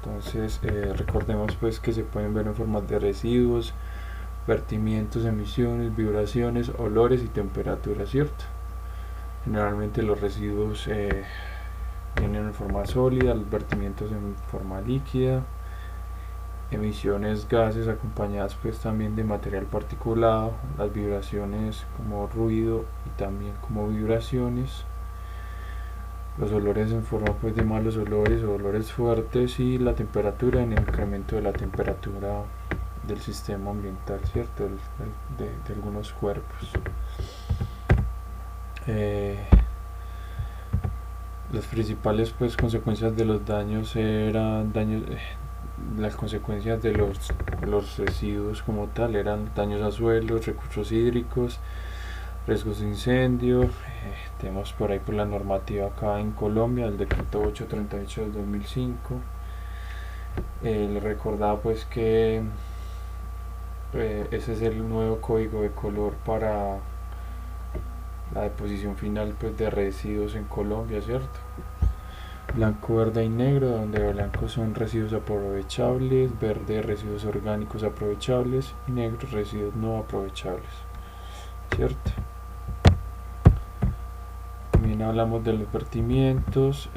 Entonces, recordemos pues que se pueden ver en formas de residuos, vertimientos, emisiones, vibraciones, olores y temperaturas, ¿cierto? Generalmente los residuos vienen en forma sólida, los vertimientos en forma líquida, emisiones, gases acompañadas pues también de material particulado, las vibraciones como ruido y también como vibraciones, los olores en forma pues de malos olores o olores fuertes, y la temperatura en el incremento de la temperatura del sistema ambiental, ¿cierto? De algunos cuerpos. Las principales pues consecuencias de los daños eran las consecuencias de los residuos como tal eran daños a suelos, recursos hídricos, riesgos de incendio. Tenemos por ahí por la normativa acá en Colombia, el decreto 838 del 2005. Le recordaba pues que ese es el nuevo código de color para la deposición final pues de residuos en Colombia, ¿cierto? Blanco, verde y negro, donde blanco son residuos aprovechables, verde residuos orgánicos aprovechables y negro residuos no aprovechables, ¿cierto? También hablamos de los vertimientos,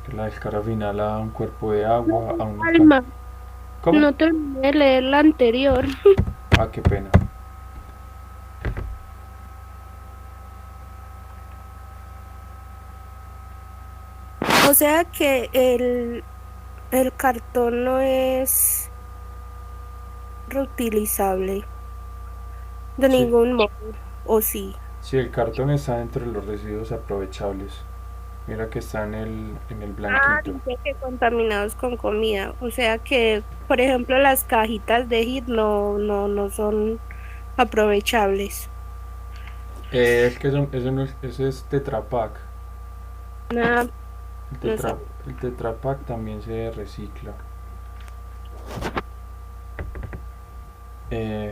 que la descarga final a un cuerpo de agua, a una Alma, ¿Cómo? no terminé de leer la anterior. Ah, qué pena. O sea que el cartón no es reutilizable de Sí, ningún modo, ¿o sí? sí, el cartón está dentro de los residuos aprovechables. Mira que está en el Ah, blanquito. dice que contaminados con comida. O sea que, por ejemplo, las cajitas de Hit no son aprovechables. Es que eso no es, ese es Tetra Pak. Nada, El no tetra, sabía. el Tetra Pak también se recicla. Eh,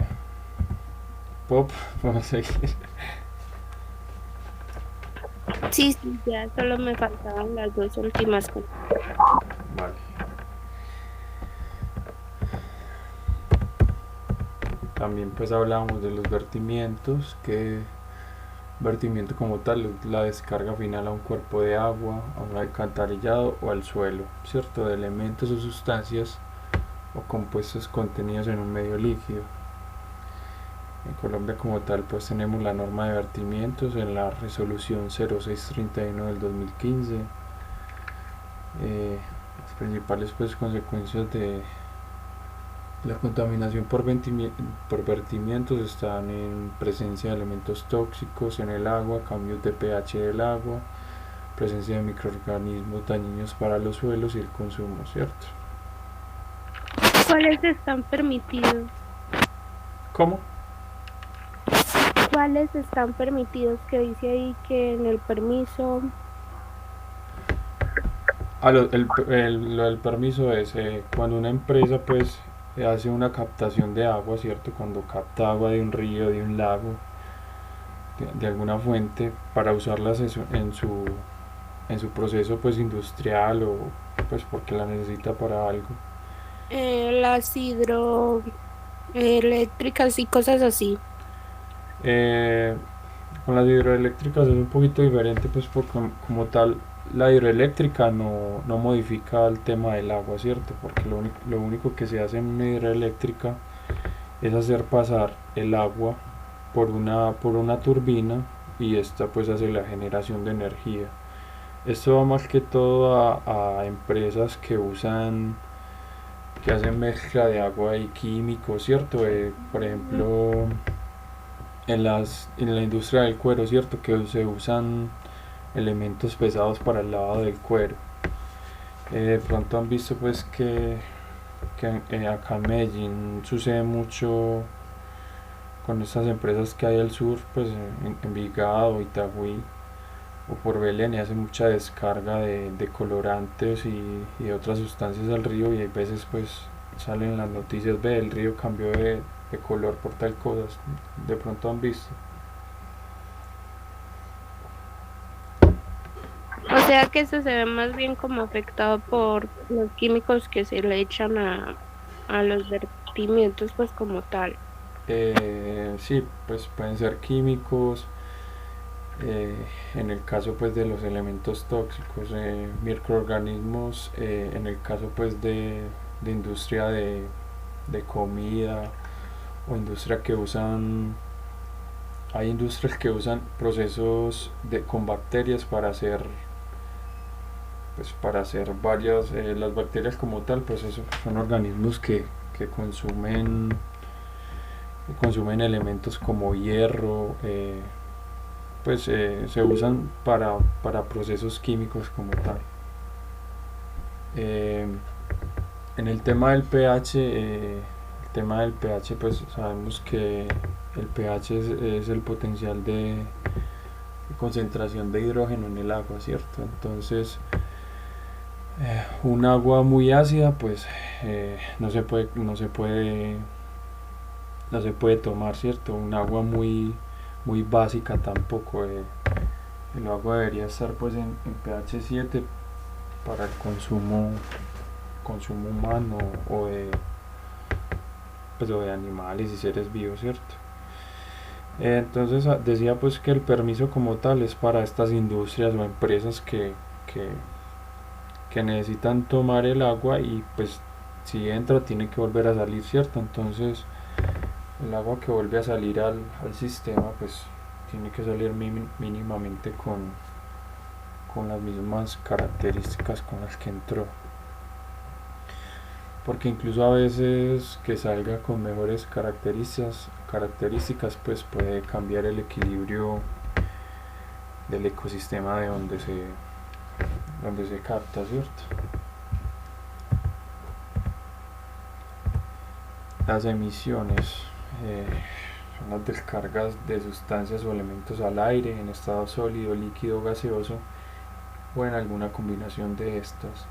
Pop, vamos a seguir. Sí, sí, ya solo me faltaban las dos últimas cosas. Vale. También pues hablábamos de los vertimientos, que vertimiento como tal es la descarga final a un cuerpo de agua, a un alcantarillado o al suelo, ¿cierto? De elementos o sustancias o compuestos contenidos en un medio líquido. En Colombia como tal pues tenemos la norma de vertimientos en la resolución 0631 del 2015. Las principales pues consecuencias de la contaminación por vertimientos están en presencia de elementos tóxicos en el agua, cambios de pH del agua, presencia de microorganismos dañinos para los suelos y el consumo, ¿cierto? ¿Cuáles están permitidos? ¿Cómo? ¿Cuáles están permitidos? Que dice ahí que en el permiso. Lo del permiso es cuando una empresa pues hace una captación de agua, ¿cierto? Cuando capta agua de un río, de un lago, de alguna fuente para usarlas en su proceso pues industrial o pues porque la necesita para algo. Las hidroeléctricas y cosas así. Eh, con las hidroeléctricas es un poquito diferente pues porque como tal la hidroeléctrica no modifica el tema del agua, ¿cierto? Porque lo único que se hace en una hidroeléctrica es hacer pasar el agua por una turbina y esta pues hace la generación de energía. Esto va más que todo a empresas que hacen mezcla de agua y químicos, ¿cierto? Por ejemplo, en la industria del cuero, ¿cierto? Que se usan elementos pesados para el lavado del cuero. De pronto han visto pues que acá en Medellín sucede mucho con estas empresas que hay al sur, pues en Envigado, Itagüí o por Belén, y hacen mucha descarga de colorantes y de otras sustancias al río, y hay veces pues salen las noticias, ve, el río cambió de color por tal cosa, de pronto han visto. sea que esto se ve más bien como afectado por los químicos que se le echan a los vertimientos, pues como tal. Sí, pues pueden ser químicos, eh, en el caso pues de los elementos tóxicos, microorganismos, en el caso pues de industria de comida o industria que usan, hay industrias que usan procesos con bacterias para hacer, pues para hacer varias, las bacterias como tal pues eso, son organismos que consumen elementos como hierro, pues se usan para procesos químicos como tal. Eh, en el tema del pH, pues sabemos que el pH es el potencial de concentración de hidrógeno en el agua, ¿cierto? Entonces, un agua muy ácida, pues no se puede tomar, ¿cierto? Un agua muy básica tampoco. El agua debería estar pues en pH 7 para el consumo humano o pues, o de animales y seres vivos, ¿cierto? Entonces decía pues que el permiso como tal es para estas industrias o empresas que, que necesitan tomar el agua y pues si entra tiene que volver a salir, ¿cierto? Entonces el agua que vuelve a salir al sistema pues tiene que salir mínimamente con las mismas características con las que entró. Porque incluso a veces que salga con mejores características pues puede cambiar el equilibrio del ecosistema de donde se capta, ¿cierto? Las emisiones son las descargas de sustancias o elementos al aire en estado sólido, líquido, gaseoso o en alguna combinación de estas,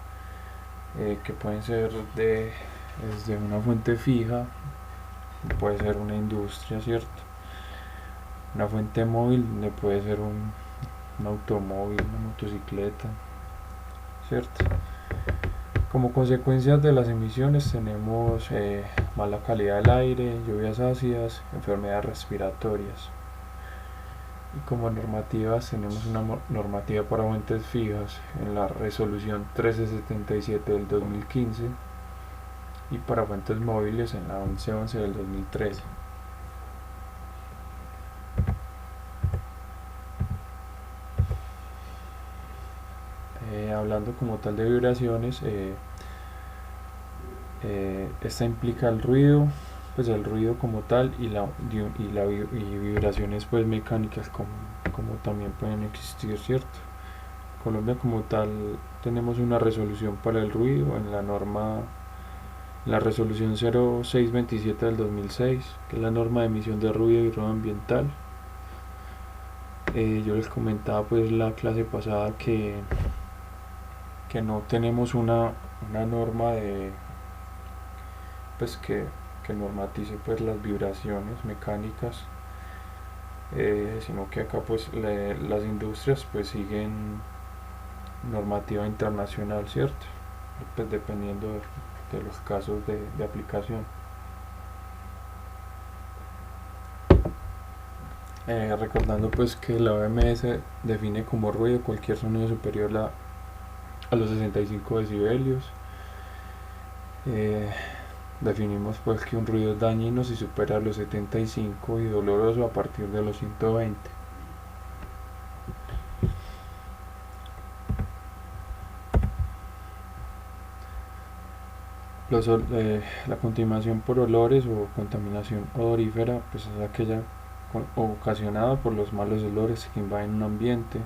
que pueden ser desde una fuente fija, puede ser una industria, ¿cierto? Una fuente móvil donde puede ser un automóvil, una motocicleta, ¿cierto? Como consecuencias de las emisiones tenemos mala calidad del aire, lluvias ácidas, enfermedades respiratorias. Y como normativas tenemos una normativa para fuentes fijas en la resolución 1377 del 2015 y para fuentes móviles en la 1111 del 2013. Hablando como tal de vibraciones, esta implica el ruido, pues el ruido como tal y vibraciones pues mecánicas como también pueden existir, ¿cierto? En Colombia como tal tenemos una resolución para el ruido en la resolución 0627 del 2006, que es la norma de emisión de ruido y ruido ambiental. Yo les comentaba pues la clase pasada que no tenemos una norma de pues que normatice pues las vibraciones mecánicas, sino que acá pues las industrias pues siguen normativa internacional, cierto, pues dependiendo de los casos de aplicación. Recordando pues que la OMS define como ruido cualquier sonido superior a los 65 decibelios. Eh, Definimos pues que un ruido es dañino si supera los 75 y doloroso a partir de los 120. La contaminación por olores o contaminación odorífera pues es aquella ocasionada por los malos olores que invaden un ambiente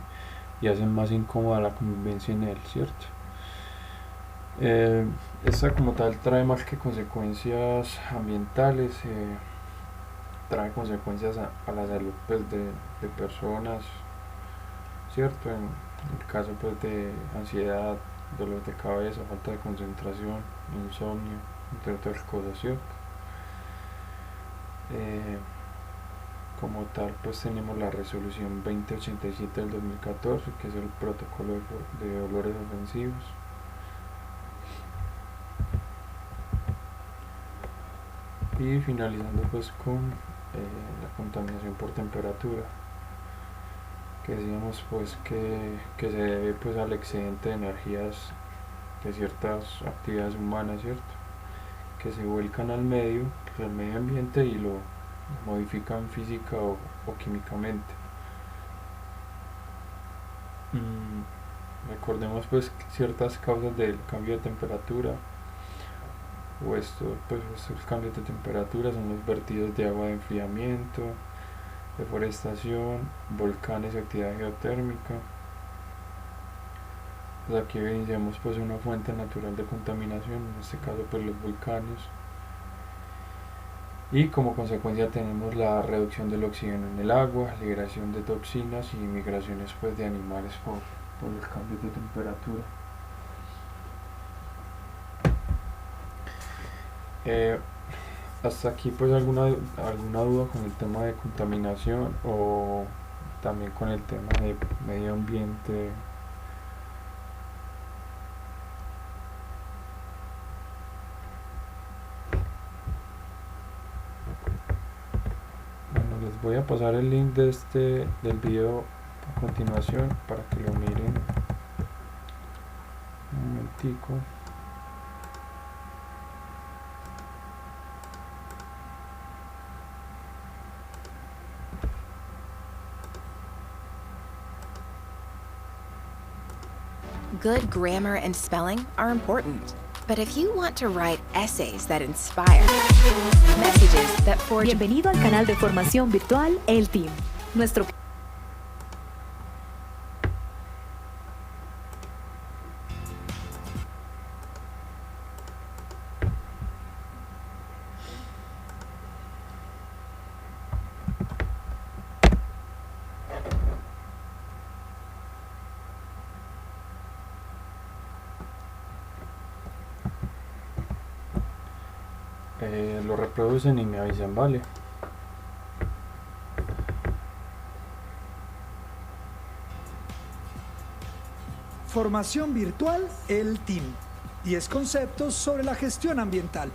y hacen más incómoda la convivencia en él, ¿cierto? Esta como tal trae más que consecuencias ambientales, trae consecuencias a la salud pues, de personas, ¿cierto? En el caso pues de ansiedad, dolor de cabeza, falta de concentración, insomnio, entre otras cosas, ¿cierto? como tal pues tenemos la resolución 2087 del 2014, que es el protocolo de olores ofensivos. Y finalizando pues con la contaminación por temperatura, que decíamos pues que se debe pues al excedente de energías de ciertas actividades humanas, ¿cierto? Que se vuelcan al medio ambiente y lo modifican física o químicamente. Recordemos pues ciertas causas del cambio de temperatura estos cambios de temperatura son los vertidos de agua de enfriamiento, deforestación, volcanes y actividad geotérmica. Pues aquí evidenciamos pues una fuente natural de contaminación, en este caso pues los volcanes. Y como consecuencia tenemos la reducción del oxígeno en el agua, liberación de toxinas y migraciones pues de animales por los cambios de temperatura. Hasta aquí pues alguna duda con el tema de contaminación o también con el tema de medio ambiente. Bueno, les voy a pasar el link del video a continuación para que lo miren un momentico. Good grammar and spelling are important. But if you want to write essays that inspire, messages that forge... Bienvenido al canal de formación virtual El Team. Nuestro lo reproducen y me avisan, vale. Formación virtual El Team. 10 conceptos sobre la gestión ambiental.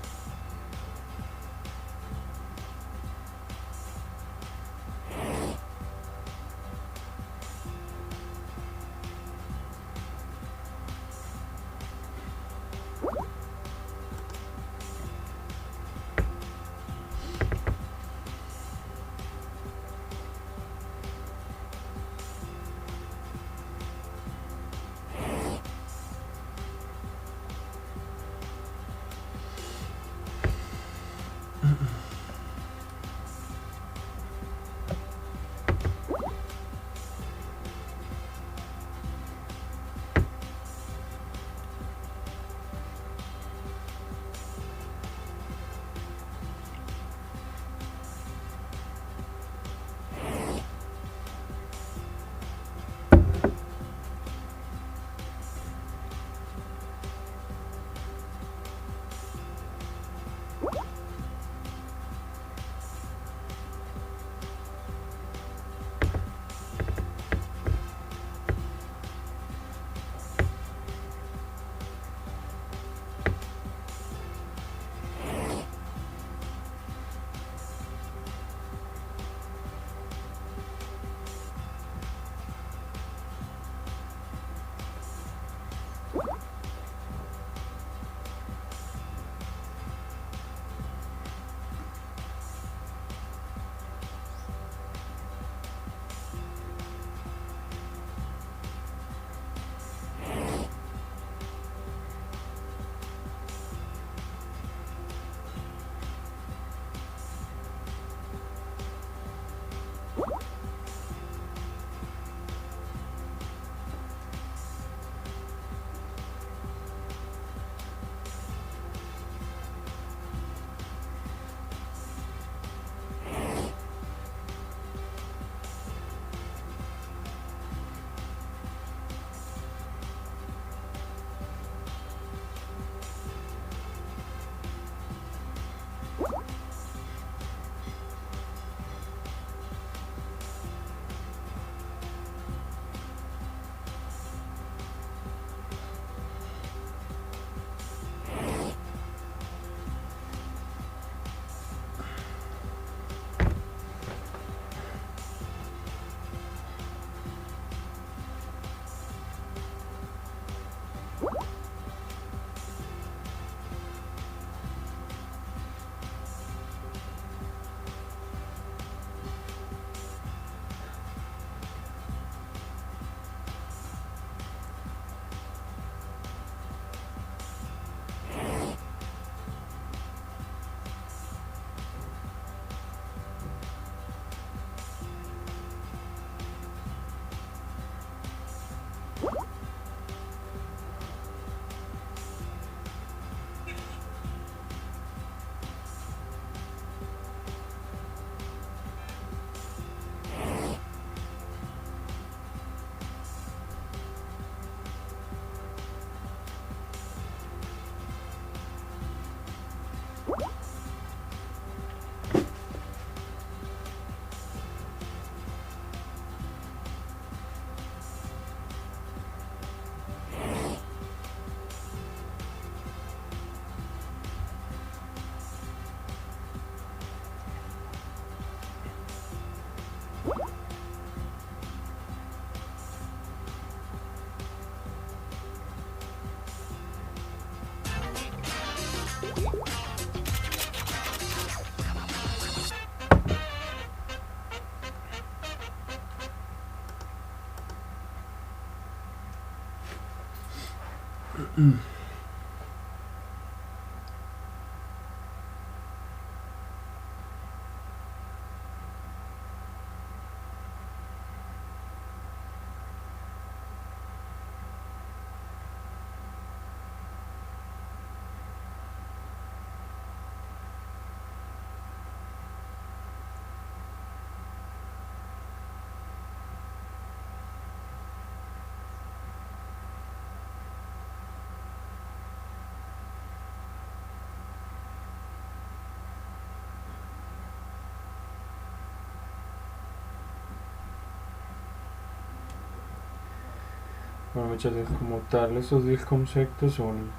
Bueno, muchas veces como tal estos 10 conceptos son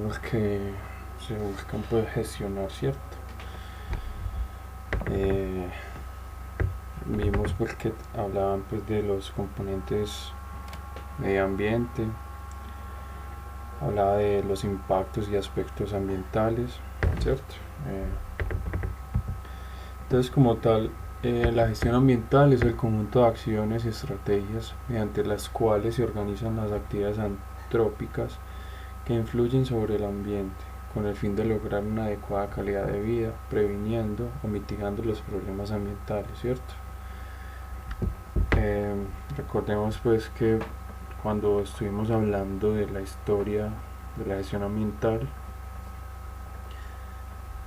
los que se buscan pues gestionar, ¿cierto? Vimos pues que hablaban pues de los componentes medio ambiente, hablaba de los impactos y aspectos ambientales, ¿cierto? Entonces como tal la gestión ambiental es el conjunto de acciones y estrategias mediante las cuales se organizan las actividades antrópicas que influyen sobre el ambiente con el fin de lograr una adecuada calidad de vida, previniendo o mitigando los problemas ambientales, ¿cierto? Recordemos pues que cuando estuvimos hablando de la historia de la gestión ambiental,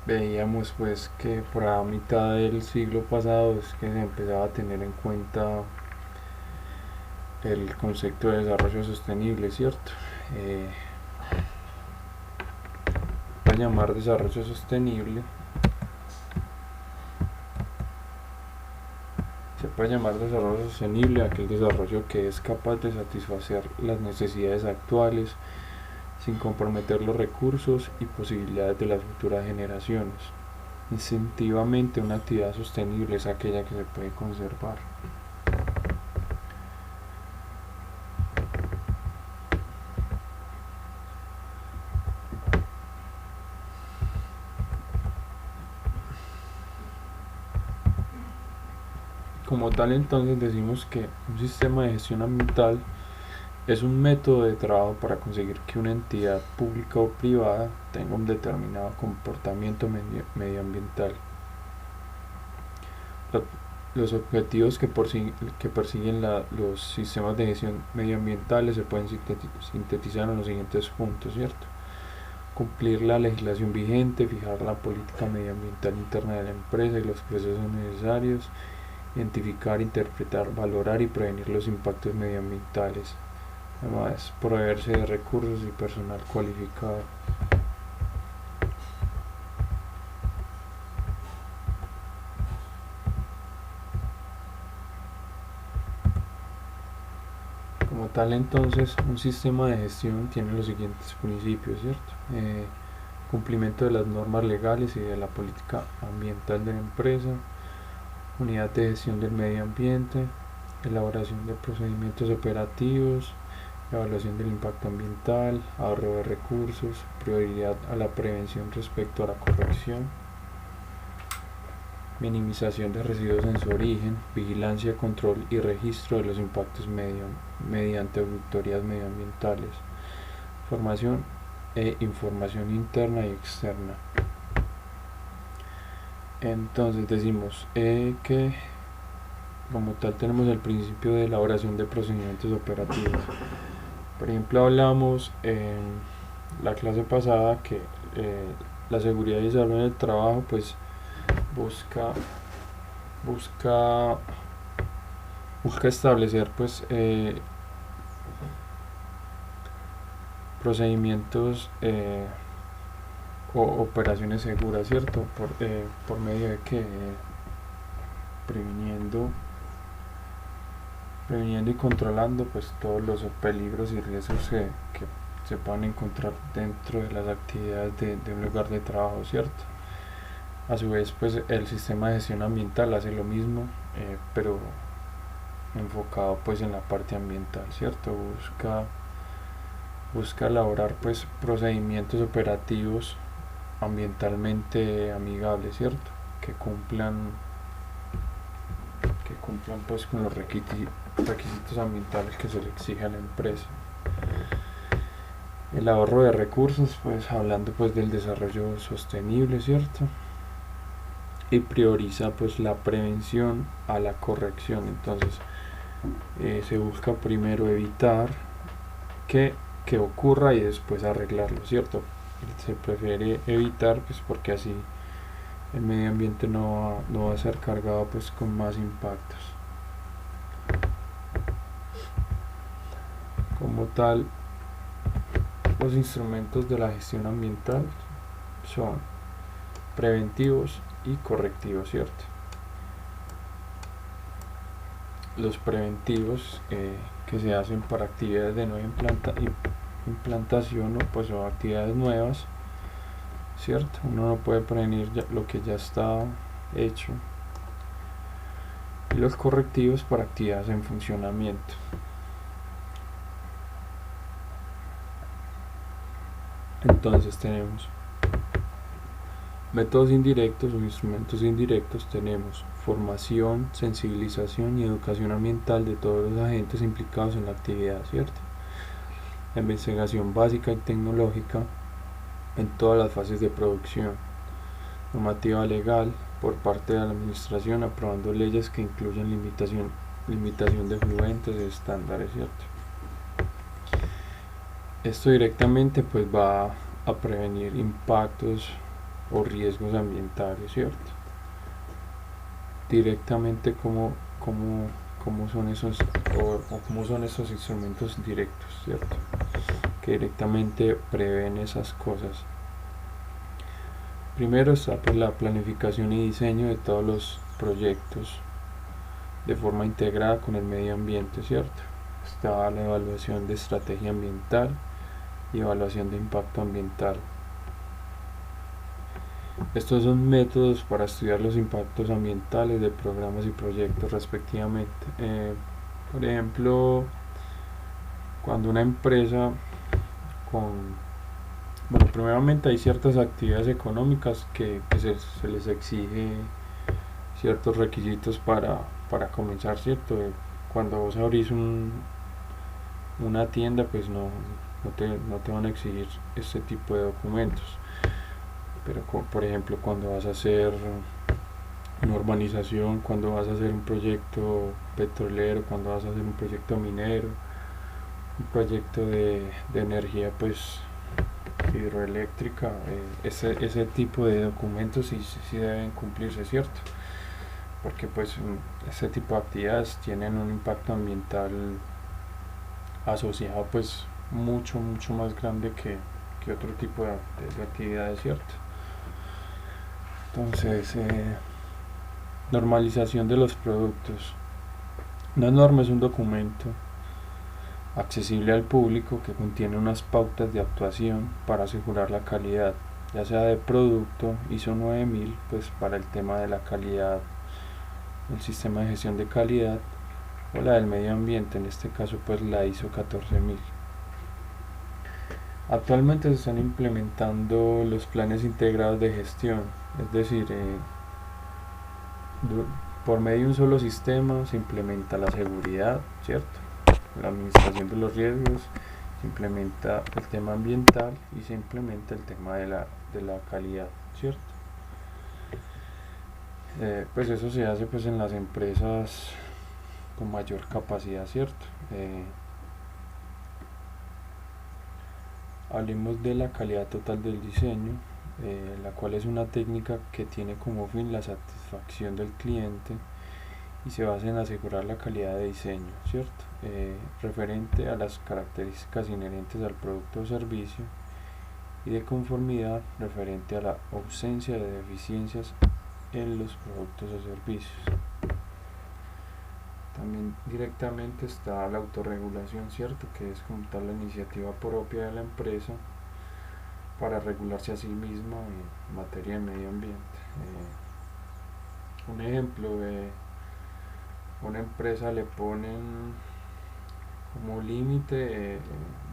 veíamos pues que por la mitad del siglo pasado es que se empezaba a tener en cuenta el concepto de desarrollo sostenible, ¿cierto? Para llamar desarrollo sostenible se puede llamar desarrollo sostenible aquel desarrollo que es capaz de satisfacer las necesidades actuales sin comprometer los recursos y posibilidades de las futuras generaciones. Instintivamente, una actividad sostenible es aquella que se puede conservar. Como tal, entonces decimos que un sistema de gestión ambiental es un método de trabajo para conseguir que una entidad pública o privada tenga un determinado comportamiento medioambiental. Los objetivos que persiguen los sistemas de gestión medioambientales se pueden sintetizar en los siguientes puntos, ¿cierto? Cumplir la legislación vigente, fijar la política medioambiental interna de la empresa y los procesos necesarios, identificar, interpretar, valorar y prevenir los impactos medioambientales. Además, proveerse de recursos y personal cualificado. Como tal, entonces, un sistema de gestión tiene los siguientes principios, ¿cierto? Cumplimiento de las normas legales y de la política ambiental de la empresa, unidad de gestión del medio ambiente, elaboración de procedimientos operativos, evaluación del impacto ambiental, ahorro de recursos, prioridad a la prevención respecto a la corrección, minimización de residuos en su origen, vigilancia, control y registro de los impactos mediante auditorías medioambientales, formación e información interna y externa. Entonces decimos que como tal tenemos el principio de elaboración de procedimientos operativos. Por ejemplo, hablamos en la clase pasada que la seguridad y salud en el trabajo pues busca establecer pues procedimientos o operaciones seguras, ¿cierto? Por medio de que previniendo y controlando pues todos los peligros y riesgos que se puedan encontrar dentro de las actividades de un lugar de trabajo, ¿cierto? A su vez pues el sistema de gestión ambiental hace lo mismo, pero enfocado pues en la parte ambiental, ¿cierto? Busca elaborar pues procedimientos operativos ambientalmente amigables, ¿cierto? Que cumplan pues con los requisitos ambientales que se le exige a la empresa. El ahorro de recursos, pues hablando pues del desarrollo sostenible, ¿cierto? Y prioriza pues la prevención a la corrección. Entonces se busca primero evitar que ocurra y después arreglarlo, ¿cierto? Se prefiere evitar pues porque así el medio ambiente no va a ser cargado pues con más impactos. Como tal, los instrumentos de la gestión ambiental son preventivos y correctivos, ¿cierto? Los preventivos que se hacen para actividades de nueva implantación o pues o actividades nuevas, ¿cierto? Uno no puede prevenir lo que ya está hecho. Y los correctivos para actividades en funcionamiento. Entonces tenemos métodos indirectos o instrumentos indirectos. Tenemos formación, sensibilización y educación ambiental de todos los agentes implicados en la actividad, ¿cierto? La investigación básica y tecnológica en todas las fases de producción. Normativa legal por parte de la administración, aprobando leyes que incluyen limitación de fluentes y estándares, ¿cierto? Esto directamente pues va a prevenir impactos o riesgos ambientales, ¿cierto? Directamente cómo son esos o cómo son esos instrumentos directos, ¿cierto? Que directamente prevén esas cosas. Primero está pues la planificación y diseño de todos los proyectos de forma integrada con el medio ambiente, ¿cierto? Está la evaluación de estrategia ambiental y evaluación de impacto ambiental. Estos son métodos para estudiar los impactos ambientales de programas y proyectos respectivamente. Por ejemplo, cuando una empresa primeramente hay ciertas actividades económicas que se les exige ciertos requisitos para comenzar, ¿cierto? Cuando vos abrís una tienda, pues no te van a exigir este tipo de documentos. Pero por ejemplo, cuando vas a hacer una urbanización, cuando vas a hacer un proyecto petrolero, cuando vas a hacer un proyecto minero, un proyecto de energía pues hidroeléctrica, ese tipo de documentos sí deben cumplirse, ¿cierto? Porque pues ese tipo de actividades tienen un impacto ambiental asociado pues mucho más grande que otro tipo de actividades, ¿cierto? Entonces, normalización de los productos. Una norma es un documento accesible al público que contiene unas pautas de actuación para asegurar la calidad, ya sea de producto ISO 9000, pues para el tema de la calidad, el sistema de gestión de calidad, o la del medio ambiente, en este caso pues la ISO 14000. Actualmente se están implementando los planes integrados de gestión, es decir, por medio de un solo sistema se implementa la seguridad, ¿cierto? La administración de los riesgos, se implementa el tema ambiental y se implementa el tema de la calidad, ¿cierto? Pues eso se hace pues en las empresas con mayor capacidad, ¿cierto? Hablemos de la calidad total del diseño, la cual es una técnica que tiene como fin la satisfacción del cliente y se basa en asegurar la calidad de diseño, ¿cierto? Referente a las características inherentes al producto o servicio, y de conformidad referente a la ausencia de deficiencias en los productos o servicios. También directamente está la autorregulación, ¿cierto? Que es como tal la iniciativa propia de la empresa para regularse a sí misma en materia de medio ambiente. Un ejemplo de una empresa le ponen como límite,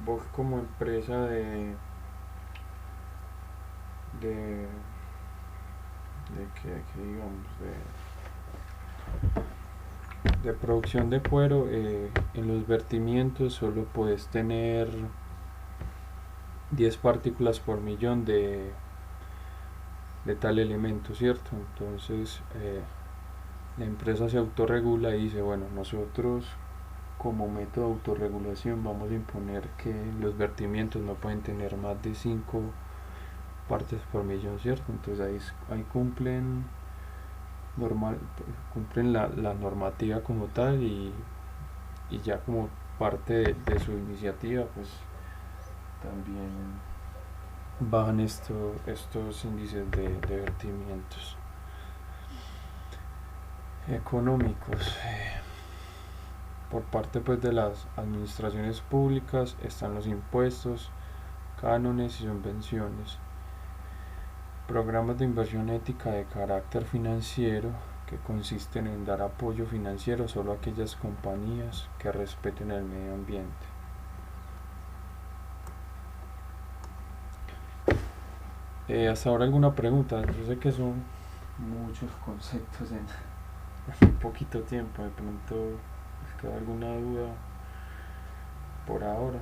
vos como empresa de producción de cuero, en los vertimientos solo puedes tener 10 partículas por millón de tal elemento, ¿cierto? Entonces la empresa se autorregula y dice, bueno, nosotros como método de autorregulación vamos a imponer que los vertimientos no pueden tener más de 5 partes por millón, ¿cierto? Entonces ahí cumplen la normativa como tal y ya como parte de su iniciativa pues también bajan estos índices de vertimientos económicos. Por parte pues de las administraciones públicas están los impuestos, cánones y subvenciones, programas de inversión ética de carácter financiero que consisten en dar apoyo financiero solo a aquellas compañías que respeten el medio ambiente. Hasta ahora alguna pregunta. Yo sé que son muchos conceptos en muy poquito tiempo, de pronto les queda alguna duda por ahora.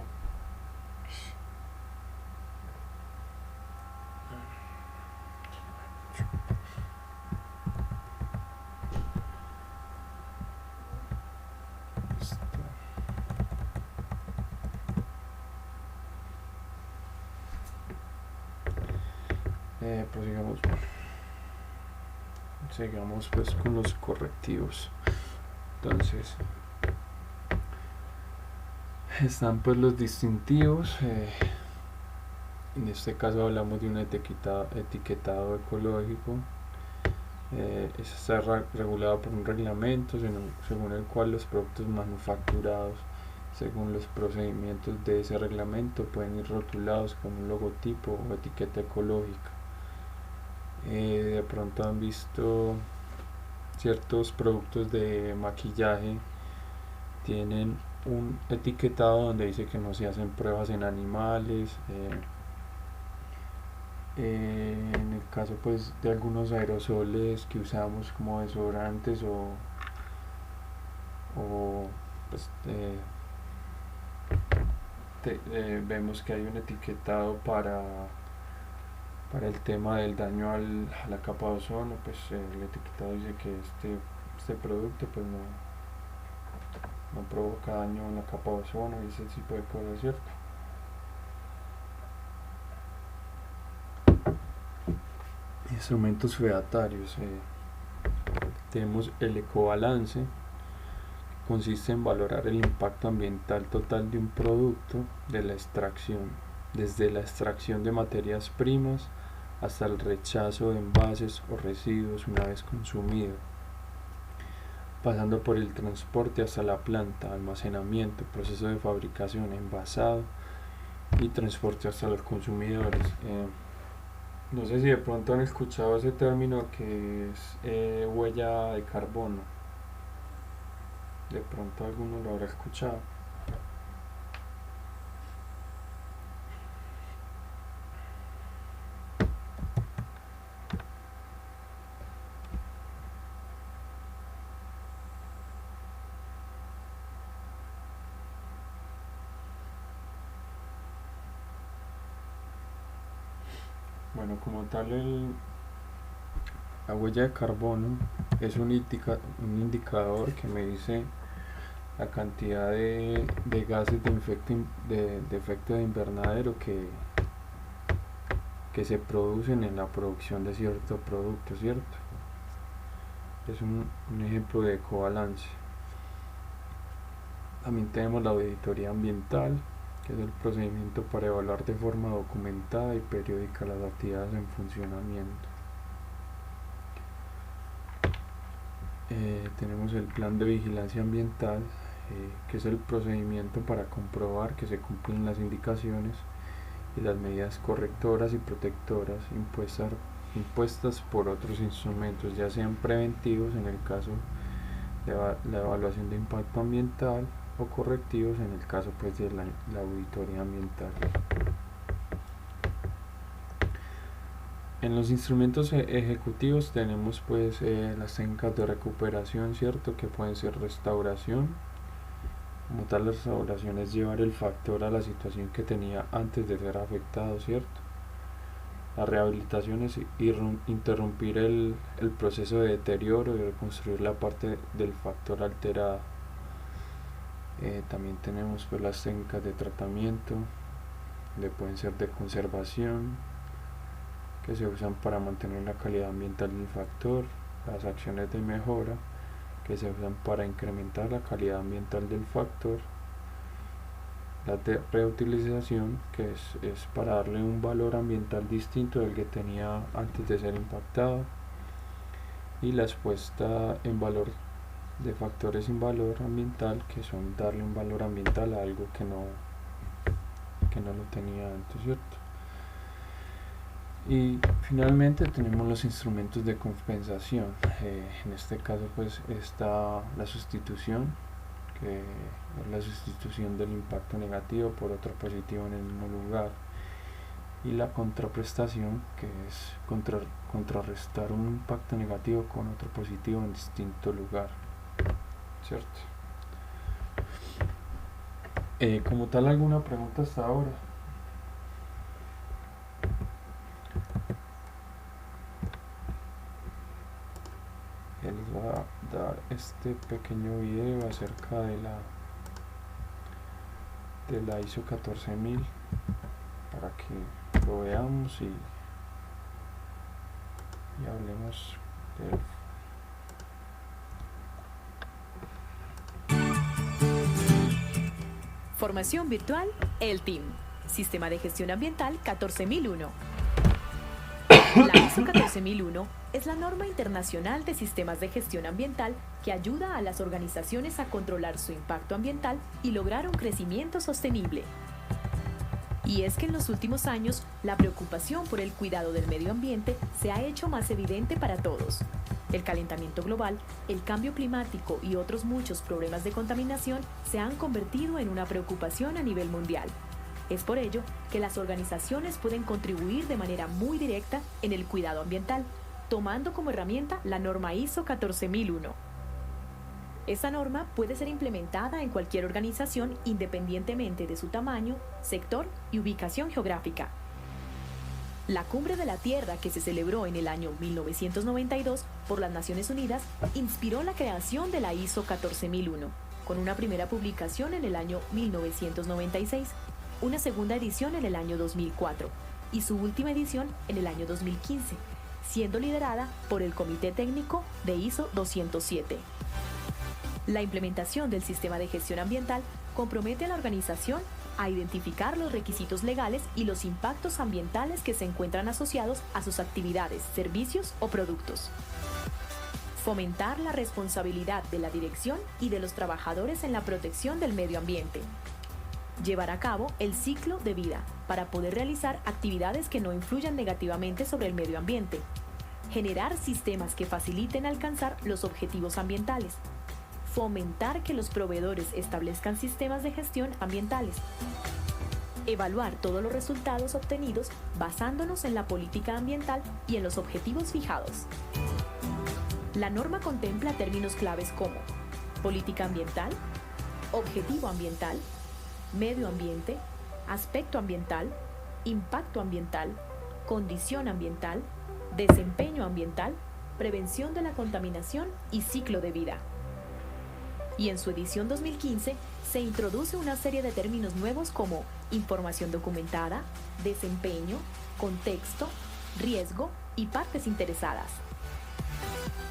Sigamos pues con los correctivos. Entonces están pues los distintivos. En este caso hablamos de un etiquetado ecológico. Está regulado por un reglamento según el cual los productos manufacturados según los procedimientos de ese reglamento pueden ir rotulados con un logotipo o etiqueta ecológica. De pronto han visto ciertos productos de maquillaje tienen un etiquetado donde dice que no se hacen pruebas en animales. En el caso pues de algunos aerosoles que usamos como desodorantes o pues, vemos que hay un etiquetado para el tema del daño a la capa de ozono, pues el etiquetado dice que este producto pues no provoca daño en la capa de ozono y ese tipo de cosas, ¿cierto? Instrumentos fedatarios. Tenemos el ecobalance, que consiste en valorar el impacto ambiental total de un producto de la extracción, desde la extracción de materias primas hasta el rechazo de envases o residuos una vez consumido, pasando por el transporte hasta la planta, almacenamiento, proceso de fabricación, envasado y transporte hasta los consumidores. No sé si de pronto han escuchado ese término que es huella de carbono. De pronto alguno lo habrá escuchado. Bueno, como tal la huella de carbono es un indicador que me dice la cantidad de gases de efecto de invernadero que se producen en la producción de cierto producto, ¿cierto? Es un ejemplo de ecobalance. También tenemos la auditoría ambiental, que es el procedimiento para evaluar de forma documentada y periódica las actividades en funcionamiento. Tenemos el plan de vigilancia ambiental, que es el procedimiento para comprobar que se cumplen las indicaciones y las medidas correctoras y protectoras impuestas por otros instrumentos, ya sean preventivos en el caso de la evaluación de impacto ambiental o correctivos en el caso pues de la auditoría ambiental. En los instrumentos ejecutivos tenemos pues las técnicas de recuperación, cierto, que pueden ser restauración, Como tal, la restauración es llevar el factor a la situación que tenía antes de ser afectado, ¿cierto? La rehabilitación es interrumpir el proceso de deterioro y reconstruir la parte del factor alterada. También tenemos pues las técnicas de tratamiento, pueden ser de conservación, que se usan para mantener la calidad ambiental del factor, las acciones de mejora, que se usan para incrementar la calidad ambiental del factor, la reutilización, que es para darle un valor ambiental distinto del que tenía antes de ser impactado, y la expuesta en valor de factores sin valor ambiental, que son darle un valor ambiental a algo que no lo tenía antes, ¿cierto? Y finalmente tenemos los instrumentos de compensación. En este caso pues está la sustitución, que es la sustitución del impacto negativo por otro positivo en el mismo lugar, y la contraprestación, que es contrarrestar un impacto negativo con otro positivo en distinto lugar, ¿cierto? Como tal, ¿alguna pregunta hasta ahora? Les voy a dar este pequeño video acerca de la ISO 14000 para que lo veamos y hablemos de él. Formación virtual, el TIM. Sistema de gestión ambiental 14001. La ISO 14001 es la norma internacional de sistemas de gestión ambiental que ayuda a las organizaciones a controlar su impacto ambiental y lograr un crecimiento sostenible. Y es que en los últimos años, la preocupación por el cuidado del medio ambiente se ha hecho más evidente para todos. El calentamiento global, el cambio climático y otros muchos problemas de contaminación se han convertido en una preocupación a nivel mundial. Es por ello que las organizaciones pueden contribuir de manera muy directa en el cuidado ambiental, tomando como herramienta la norma ISO 14001. Esta norma puede ser implementada en cualquier organización independientemente de su tamaño, sector y ubicación geográfica. La Cumbre de la Tierra, que se celebró en el año 1992 por las Naciones Unidas, inspiró la creación de la ISO 14001, con una primera publicación en el año 1996, una segunda edición en el año 2004 y su última edición en el año 2015, siendo liderada por el Comité Técnico de ISO 207. La implementación del sistema de gestión ambiental compromete a la organización a identificar los requisitos legales y los impactos ambientales que se encuentran asociados a sus actividades, servicios o productos. Fomentar la responsabilidad de la dirección y de los trabajadores en la protección del medio ambiente. Llevar a cabo el ciclo de vida para poder realizar actividades que no influyan negativamente sobre el medio ambiente. Generar sistemas que faciliten alcanzar los objetivos ambientales. Fomentar que los proveedores establezcan sistemas de gestión ambientales. Evaluar todos los resultados obtenidos basándonos en la política ambiental y en los objetivos fijados. La norma contempla términos claves como política ambiental, objetivo ambiental, medio ambiente, aspecto ambiental, impacto ambiental, condición ambiental, desempeño ambiental, prevención de la contaminación y ciclo de vida. Y en su edición 2015 se introduce una serie de términos nuevos como información documentada, desempeño, contexto, riesgo y partes interesadas.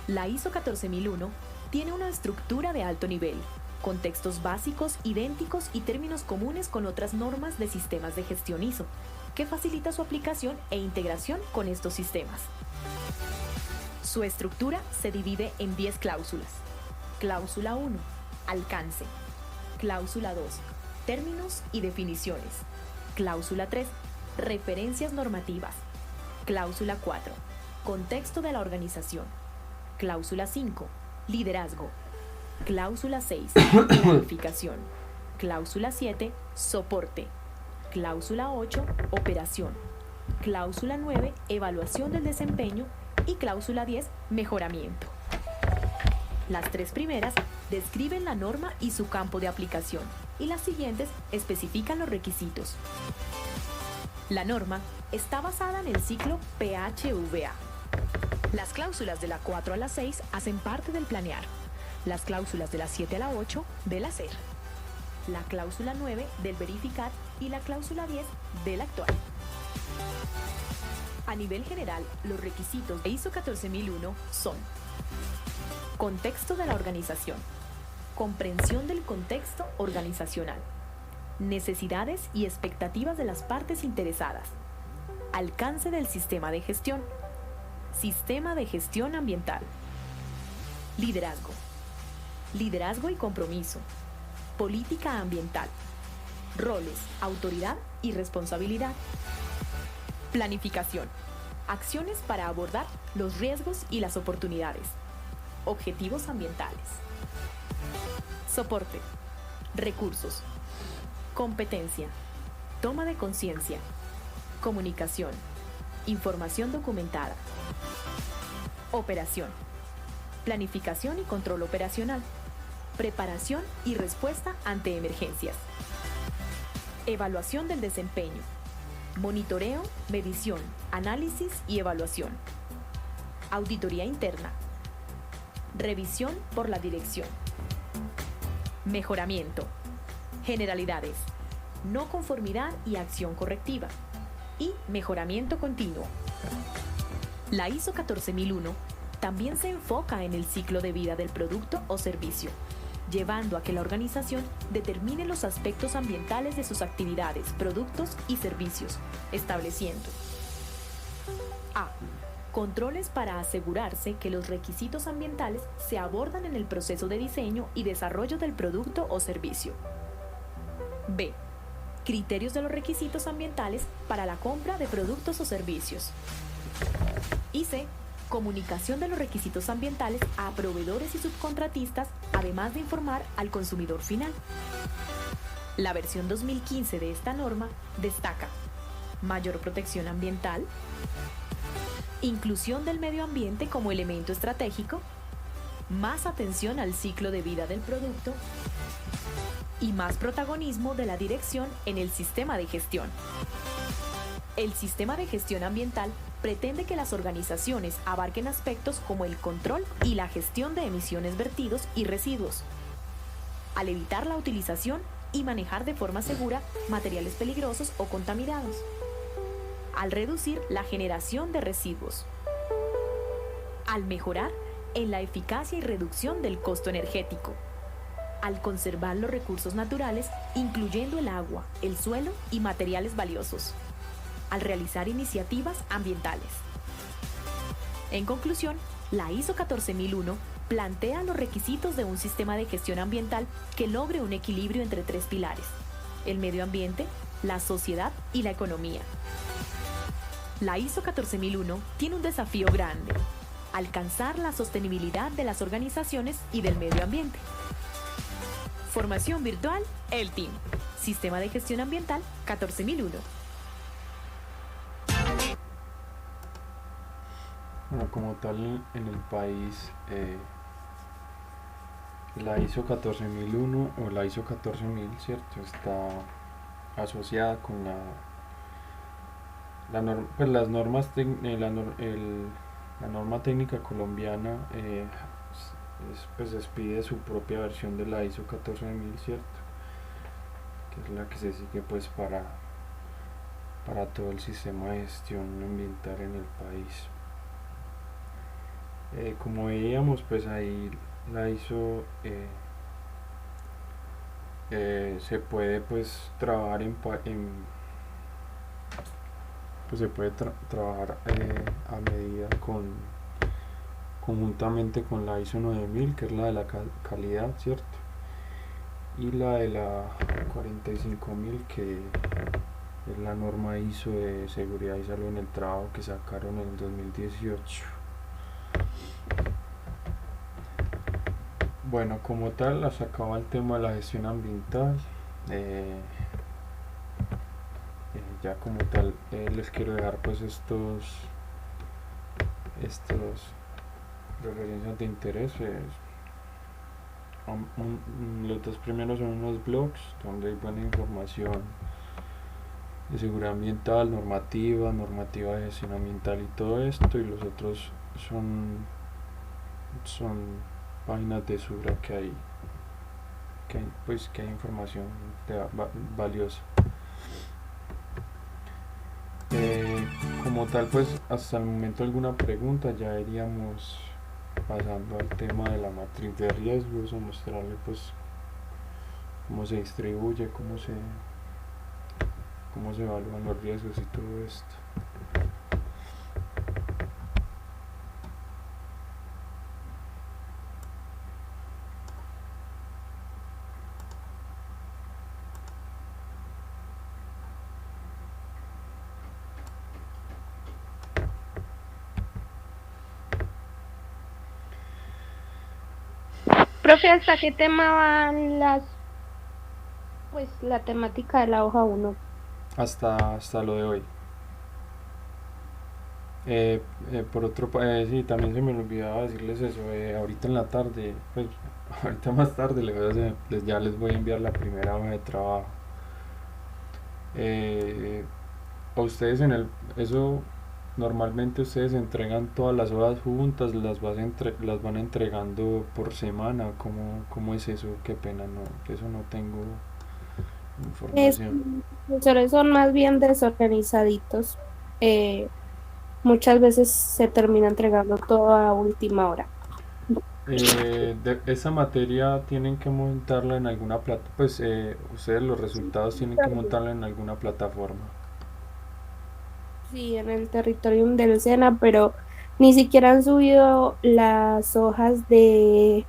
La ISO 14001 tiene una estructura de alto nivel, con textos básicos idénticos y términos comunes con otras normas de sistemas de gestión ISO, que facilita su aplicación e integración con estos sistemas. Su estructura se divide en 10 cláusulas. Cláusula 1. Alcance. Cláusula 2. Términos y definiciones. Cláusula 3. Referencias normativas. Cláusula 4. Contexto de la organización. Cláusula 5. Liderazgo. Cláusula 6. Planificación. Cláusula 7. Soporte. Cláusula 8. Operación. Cláusula 9. Evaluación del desempeño. Y cláusula 10. Mejoramiento. Las tres primeras describen la norma y su campo de aplicación, y las siguientes especifican los requisitos. La norma está basada en el ciclo PHVA. Las cláusulas de la 4 a la 6 hacen parte del planear. Las cláusulas de la 7 a la 8 del hacer. La cláusula 9 del verificar y la cláusula 10 del actuar. A nivel general, los requisitos de ISO 14001 son: contexto de la organización, comprensión del contexto organizacional, necesidades y expectativas de las partes interesadas, alcance del sistema de gestión ambiental, liderazgo y compromiso, política ambiental, roles, autoridad y responsabilidad, planificación, acciones para abordar los riesgos y las oportunidades, objetivos ambientales, soporte, recursos, competencia, toma de conciencia, comunicación, información documentada, operación, planificación y control operacional, preparación y respuesta ante emergencias, evaluación del desempeño, monitoreo, medición, análisis y evaluación, auditoría interna, revisión por la dirección, mejoramiento, generalidades, no conformidad y acción correctiva, y mejoramiento continuo. La ISO 14001 también se enfoca en el ciclo de vida del producto o servicio, llevando a que la organización determine los aspectos ambientales de sus actividades, productos y servicios, estableciendo: A. Controles para asegurarse que los requisitos ambientales se abordan en el proceso de diseño y desarrollo del producto o servicio. B. Criterios de los requisitos ambientales para la compra de productos o servicios. Y C. Comunicación de los requisitos ambientales a proveedores y subcontratistas, además de informar al consumidor final. La versión 2015 de esta norma destaca: mayor protección ambiental, inclusión del medio ambiente como elemento estratégico, más atención al ciclo de vida del producto y más protagonismo de la dirección en el sistema de gestión. El sistema de gestión ambiental pretende que las organizaciones abarquen aspectos como el control y la gestión de emisiones, vertidos y residuos, al evitar la utilización y manejar de forma segura materiales peligrosos o contaminados, al reducir la generación de residuos, al mejorar en la eficacia y reducción del costo energético, al conservar los recursos naturales, incluyendo el agua, el suelo y materiales valiosos, al realizar iniciativas ambientales. En conclusión, la ISO 14001 plantea los requisitos de un sistema de gestión ambiental que logre un equilibrio entre tres pilares: el medio ambiente, la sociedad y la economía. La ISO 14001 tiene un desafío grande: alcanzar la sostenibilidad de las organizaciones y del medio ambiente. Formación virtual, el TIM, Sistema de Gestión Ambiental 14001. Bueno, como tal en el país, la ISO 14001 o la ISO 14000, ¿cierto? Está asociada con las normas, la norma técnica colombiana, pues expide su propia versión de la ISO 14000, ¿cierto? Que es la que se sigue pues para todo el sistema de gestión ambiental en el país. Como veíamos, pues ahí la ISO se puede pues trabajar trabajar a medida conjuntamente con la ISO 9000, que es la de la calidad, ¿cierto? Y la de la 45000, que es la norma ISO de seguridad y salud en el trabajo, que sacaron en el 2018. Bueno, como tal, hasta acaba el tema de la gestión ambiental. Ya como tal, les quiero dejar pues estos referencias de interés. Los dos primeros son unos blogs donde hay buena información de seguridad ambiental, normativa de gestión ambiental y todo esto, y los otros son páginas de Sura que hay información valiosa. Como tal, pues hasta el momento alguna pregunta, ya iríamos pasando al tema de la matriz de riesgos, a mostrarle pues cómo se distribuye, cómo se evalúan los riesgos y todo esto. Profe, ¿hasta qué tema van la temática de la hoja 1? Hasta lo de hoy. Sí, también se me olvidaba decirles eso. Ahorita en la tarde, pues ahorita más tarde ya les voy a enviar la primera hoja de trabajo. A ustedes eso normalmente ustedes entregan todas las hojas juntas, las van entregando por semana. ¿Cómo es eso? Qué pena, no, eso no tengo información. Los profesores son más bien desorganizaditos. Eh, Muchas veces se termina entregando todo a última hora. Esa materia tienen que montarla en alguna pues ustedes los resultados tienen que montarla en alguna plataforma. Sí, en el territorio del SENA, pero ni siquiera han subido las hojas de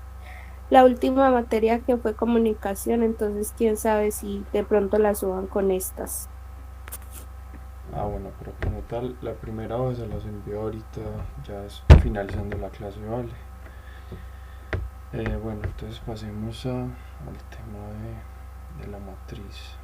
la última materia que fue comunicación, entonces quién sabe si de pronto la suban con estas. Bueno, pero como tal, la primera hoja se las envío ahorita, ya es finalizando la clase, vale. Bueno, entonces pasemos al tema de la matriz.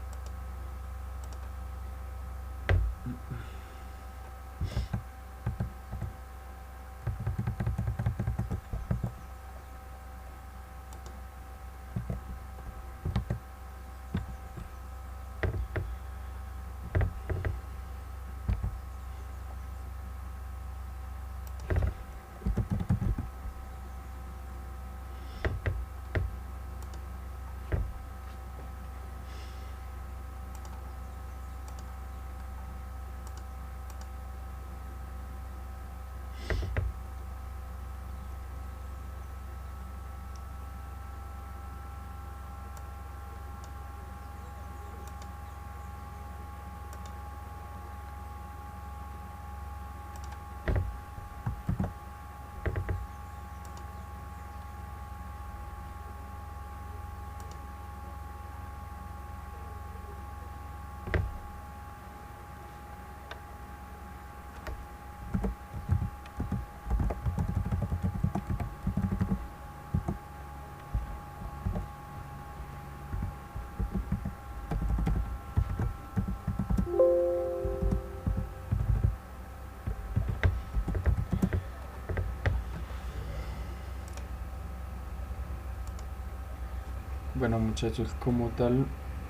Bueno, muchachos, como tal,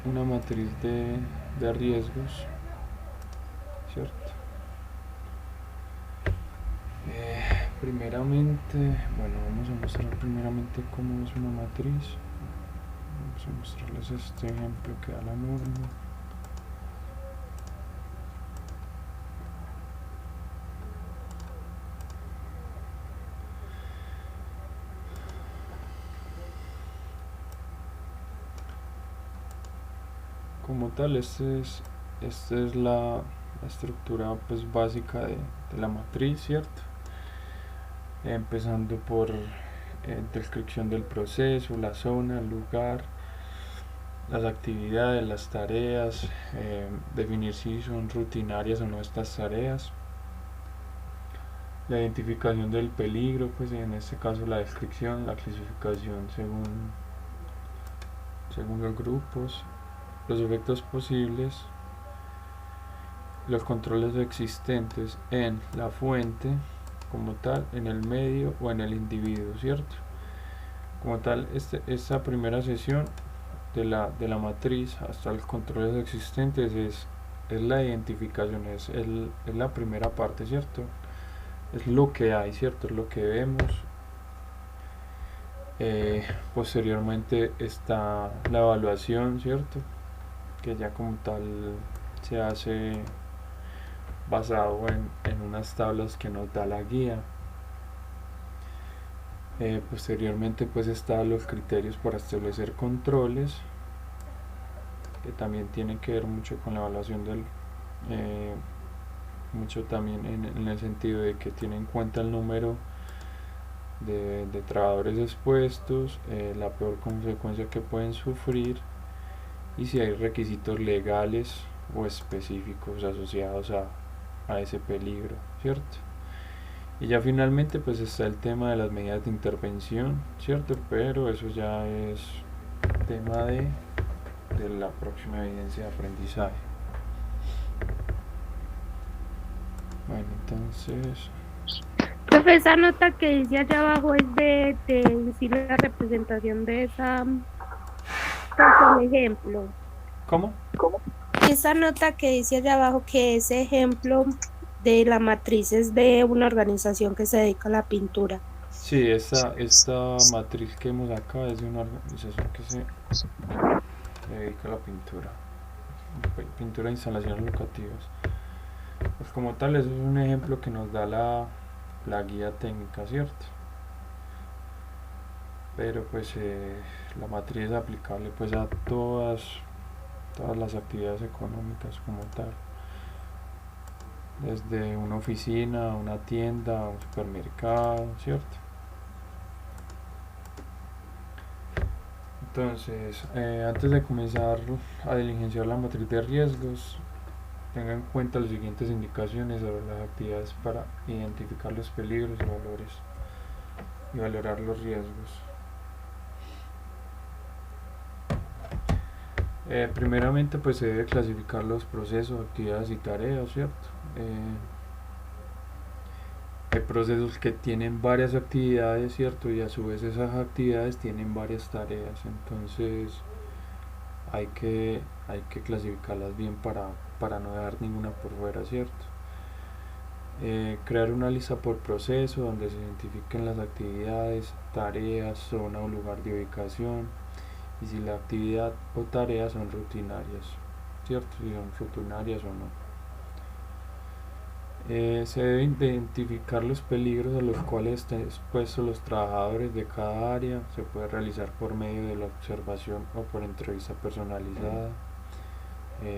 una matriz de riesgos, ¿cierto? Primeramente, bueno, vamos a mostrar primeramente cómo es una matriz. Vamos a mostrarles este ejemplo que da la norma. Como tal, esta es la estructura pues básica de la matriz, ¿cierto? Empezando por descripción del proceso, la zona, el lugar, las actividades, las tareas, definir si son rutinarias o no estas tareas, la identificación del peligro, pues en este caso la descripción, la clasificación según los grupos, los efectos posibles, los controles existentes en la fuente como tal, en el medio o en el individuo, ¿cierto? Como tal, esta primera sesión de la matriz hasta los controles existentes es la identificación, es la primera parte, ¿cierto? Es lo que hay, ¿cierto? Es lo que vemos. Posteriormente está la evaluación, ¿cierto? Que ya como tal se hace basado en unas tablas que nos da la guía. Posteriormente pues están los criterios para establecer controles, que también tienen que ver mucho con la evaluación mucho también en el sentido de que tiene en cuenta el número de trabajadores expuestos, la peor consecuencia que pueden sufrir y si hay requisitos legales o específicos asociados a ese peligro, ¿cierto? Y ya finalmente pues está el tema de las medidas de intervención, ¿cierto? Pero eso ya es tema de la próxima evidencia de aprendizaje. Bueno, entonces... Profe, esa nota que dice allá abajo es de en sí la representación de esa, por ejemplo. ¿Cómo? Esa nota que dice allá abajo que ese ejemplo de la matriz es de una organización que se dedica a la pintura. Sí, esta matriz que vemos acá es de una organización que se dedica a la pintura. Pintura de instalaciones educativas. Pues como tal, eso es un ejemplo que nos da la guía técnica, ¿cierto? Pero pues la matriz es aplicable pues a todas las actividades económicas como tal, desde una oficina, una tienda, un supermercado, ¿cierto? Entonces, antes de comenzar a diligenciar la matriz de riesgos, tenga en cuenta las siguientes indicaciones sobre las actividades para identificar los peligros y valores y valorar los riesgos. Primeramente pues se debe clasificar los procesos, actividades y tareas, ¿cierto? Hay procesos que tienen varias actividades, ¿cierto? Y a su vez esas actividades tienen varias tareas, entonces hay que clasificarlas bien para no dejar ninguna por fuera, ¿cierto? Crear una lista por proceso donde se identifiquen las actividades, tareas, zona o lugar de ubicación y si la actividad o tarea son rutinarias, ¿cierto? Si son rutinarias o no. Se deben identificar los peligros a los cuales estén expuestos los trabajadores de cada área. Se puede realizar por medio de la observación o por entrevista personalizada.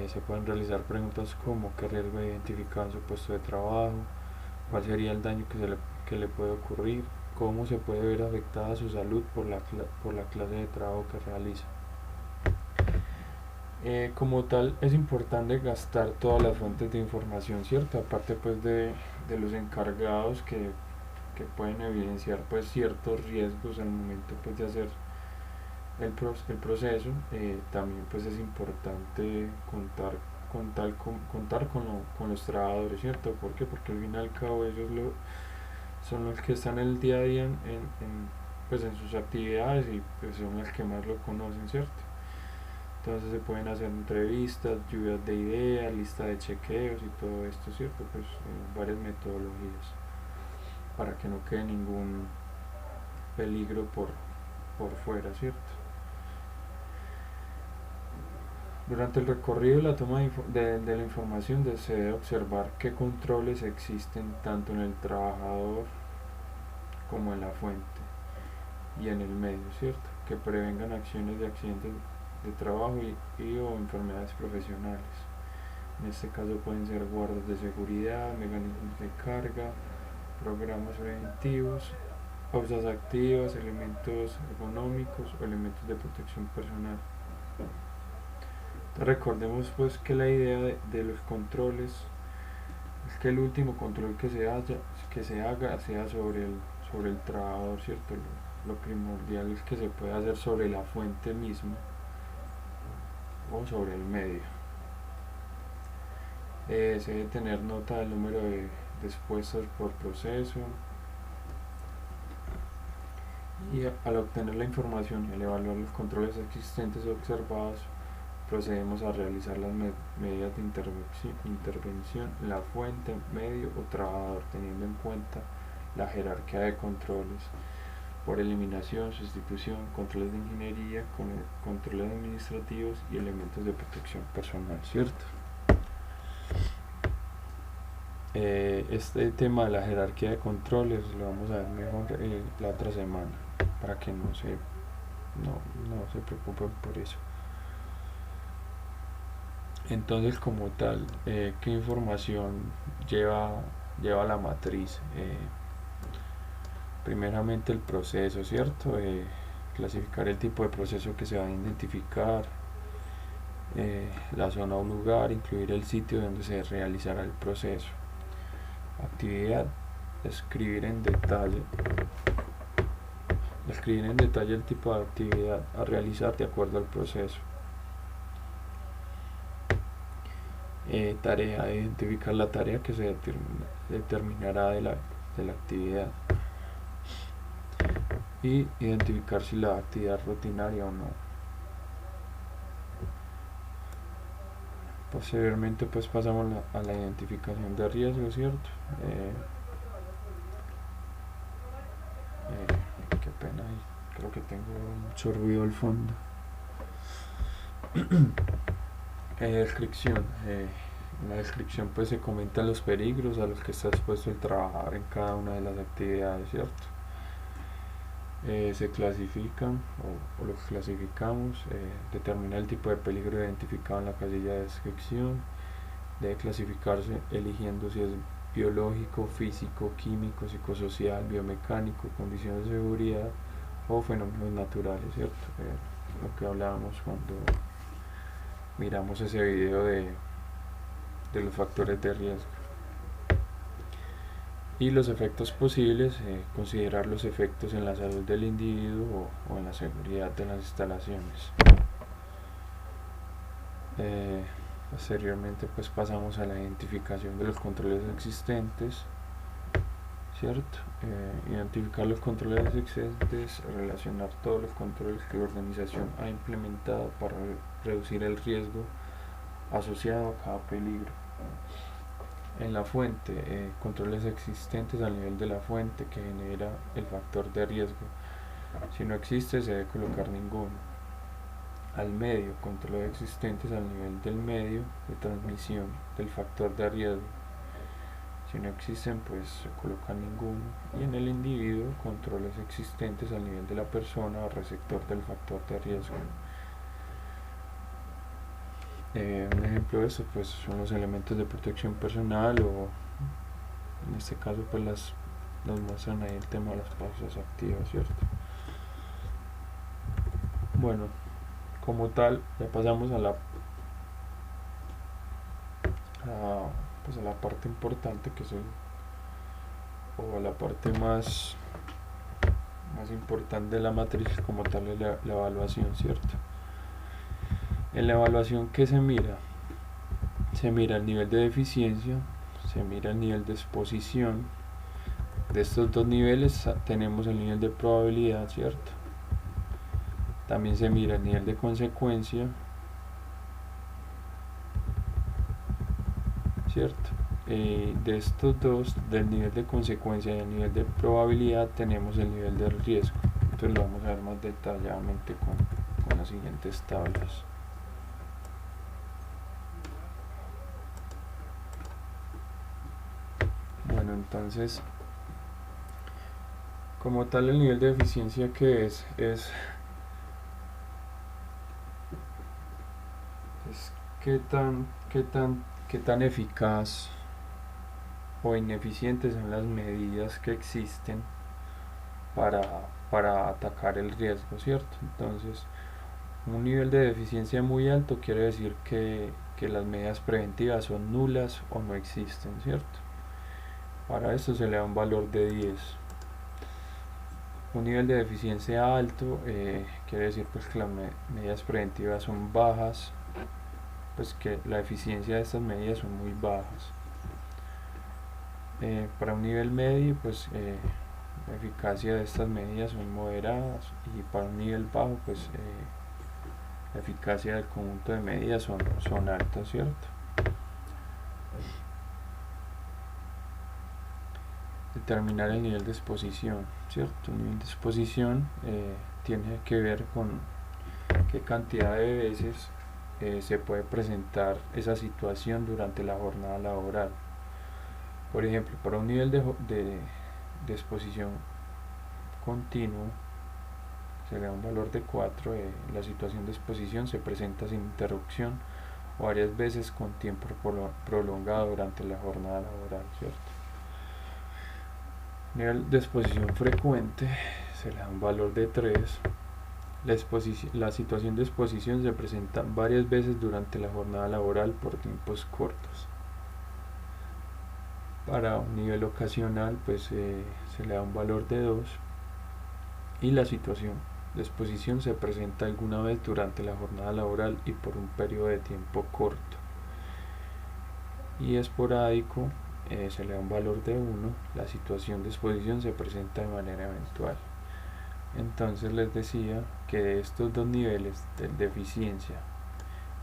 Se pueden realizar preguntas como qué riesgo identificar en su puesto de trabajo, cuál sería el daño que le puede ocurrir, cómo se puede ver afectada su salud por la clase de trabajo que realiza. Como tal es importante gastar todas las fuentes de información, ¿cierto? Aparte pues de los encargados que pueden evidenciar pues ciertos riesgos al momento pues de hacer el proceso, también pues es importante contar con los trabajadores, ¿cierto? ¿Por qué? Porque al fin y al cabo ellos son los que están el día a día pues en sus actividades y pues son los que más lo conocen, ¿cierto? Entonces se pueden hacer entrevistas, lluvias de ideas, lista de chequeos y todo esto, ¿cierto? Pues varias metodologías para que no quede ningún peligro por fuera, ¿cierto? Durante el recorrido y la toma de la información se debe observar qué controles existen tanto en el trabajador como en la fuente y en el medio, ¿cierto? Que prevengan acciones de accidentes de trabajo y o enfermedades profesionales. En este caso pueden ser guardas de seguridad, mecanismos de carga, programas preventivos, pausas activas, elementos ergonómicos o elementos de protección personal. Entonces, recordemos pues que la idea de los controles es que el último control que se haga sea sobre el trabajador, ¿cierto? Lo primordial es que se pueda hacer sobre la fuente misma o sobre el medio. Se debe tener nota del número de expuestos por proceso Y al obtener la información y al evaluar los controles existentes o observados, procedemos a realizar las medidas de intervención en la fuente, medio o trabajador, teniendo en cuenta la jerarquía de controles por eliminación, sustitución, controles de ingeniería, controles administrativos y elementos de protección personal, ¿cierto? Este tema de la jerarquía de controles lo vamos a ver mejor la otra semana, para que no se preocupen por eso. Entonces, como tal, ¿qué información lleva la matriz? Primeramente el proceso, ¿cierto? Clasificar el tipo de proceso que se va a identificar, la zona o lugar, incluir el sitio donde se realizará el proceso. Actividad, describir en detalle el tipo de actividad a realizar de acuerdo al proceso. Tarea, identificar la tarea que se determinará de la actividad y identificar si la actividad es rutinaria o no. Posteriormente pues pasamos a la identificación de riesgo, ¿cierto? Qué pena, creo que tengo mucho ruido al fondo. Descripción. En la descripción pues se comentan los peligros a los que está expuesto el trabajar en cada una de las actividades, ¿cierto? Se clasifican o los clasificamos, determina el tipo de peligro identificado en la casilla de descripción, debe clasificarse eligiendo si es biológico, físico, químico, psicosocial, biomecánico, condiciones de seguridad o fenómenos naturales, ¿cierto? Lo que hablábamos cuando miramos ese video de los factores de riesgo. Y los efectos posibles, considerar los efectos en la salud del individuo o en la seguridad de las instalaciones. Posteriormente pues pasamos a la identificación de los controles existentes, ¿cierto? Identificar los controles existentes, relacionar todos los controles que la organización ha implementado para reducir el riesgo asociado a cada peligro. En la fuente, controles existentes al nivel de la fuente que genera el factor de riesgo. Si no existe, se debe colocar ninguno. Al medio, controles existentes al nivel del medio de transmisión del factor de riesgo. Si no existen, pues se coloca ninguno. Y en el individuo, controles existentes al nivel de la persona o receptor del factor de riesgo. Un ejemplo de esto pues son los elementos de protección personal, o en este caso pues nos muestran ahí el tema de las pausas activas, ¿cierto? Bueno, como tal ya pasamos a la parte importante, que son, o a la parte más importante de la matriz, como tal es la evaluación, ¿cierto? En la evaluación, ¿qué se mira? Se mira el nivel de eficiencia, se mira el nivel de exposición. De estos dos niveles tenemos el nivel de probabilidad, ¿cierto? También se mira el nivel de consecuencia, ¿cierto? De estos dos, del nivel de consecuencia y el nivel de probabilidad, tenemos el nivel de riesgo. Entonces lo vamos a ver más detalladamente con las siguientes tablas. Bueno, entonces, como tal, el nivel de eficiencia que es qué tan eficaz o ineficientes son las medidas que existen para atacar el riesgo, ¿cierto? Entonces, un nivel de eficiencia muy alto quiere decir que las medidas preventivas son nulas o no existen, ¿cierto? Para esto se le da un valor de 10. Un nivel de eficiencia alto quiere decir pues que las medidas preventivas son bajas, pues que la eficiencia de estas medidas son muy bajas. Para un nivel medio pues la eficacia de estas medidas son moderadas, y para un nivel bajo pues la eficacia del conjunto de medidas son altas, ¿cierto? Determinar el nivel de exposición, ¿cierto? El nivel de exposición tiene que ver con qué cantidad de veces se puede presentar esa situación durante la jornada laboral. Por ejemplo, para un nivel de exposición continuo se le da un valor de 4, la situación de exposición se presenta sin interrupción o varias veces con tiempo prolongado durante la jornada laboral, ¿cierto? Nivel de exposición frecuente se le da un valor de 3. La situación de exposición se presenta varias veces durante la jornada laboral por tiempos cortos. Para un nivel ocasional pues se le da un valor de 2, y la situación de exposición se presenta alguna vez durante la jornada laboral y por un periodo de tiempo corto. Y esporádico se le da un valor de 1, la situación de exposición se presenta de manera eventual. Entonces les decía que de estos dos niveles, el de eficiencia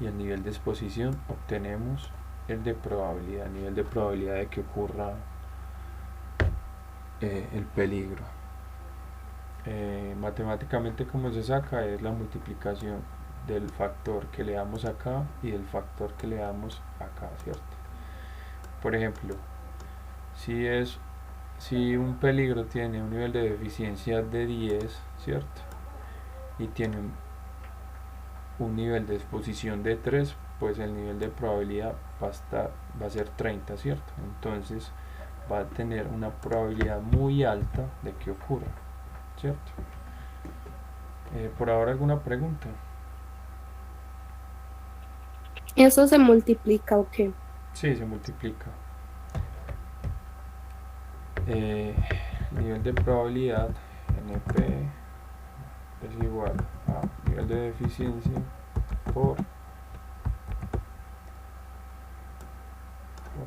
y el nivel de exposición, obtenemos el de probabilidad, nivel de probabilidad de que ocurra el peligro. Matemáticamente, como se saca, es la multiplicación del factor que le damos acá y del factor que le damos acá, ¿cierto? Por ejemplo, si un peligro tiene un nivel de eficiencia de 10, ¿cierto? Y tiene un nivel de exposición de 3, pues el nivel de probabilidad va a ser 30, ¿cierto? Entonces va a tener una probabilidad muy alta de que ocurra, ¿cierto? Por ahora, ¿alguna pregunta? ¿Eso se multiplica o qué? Sí, se multiplica. Nivel de probabilidad NP es igual a nivel de eficiencia por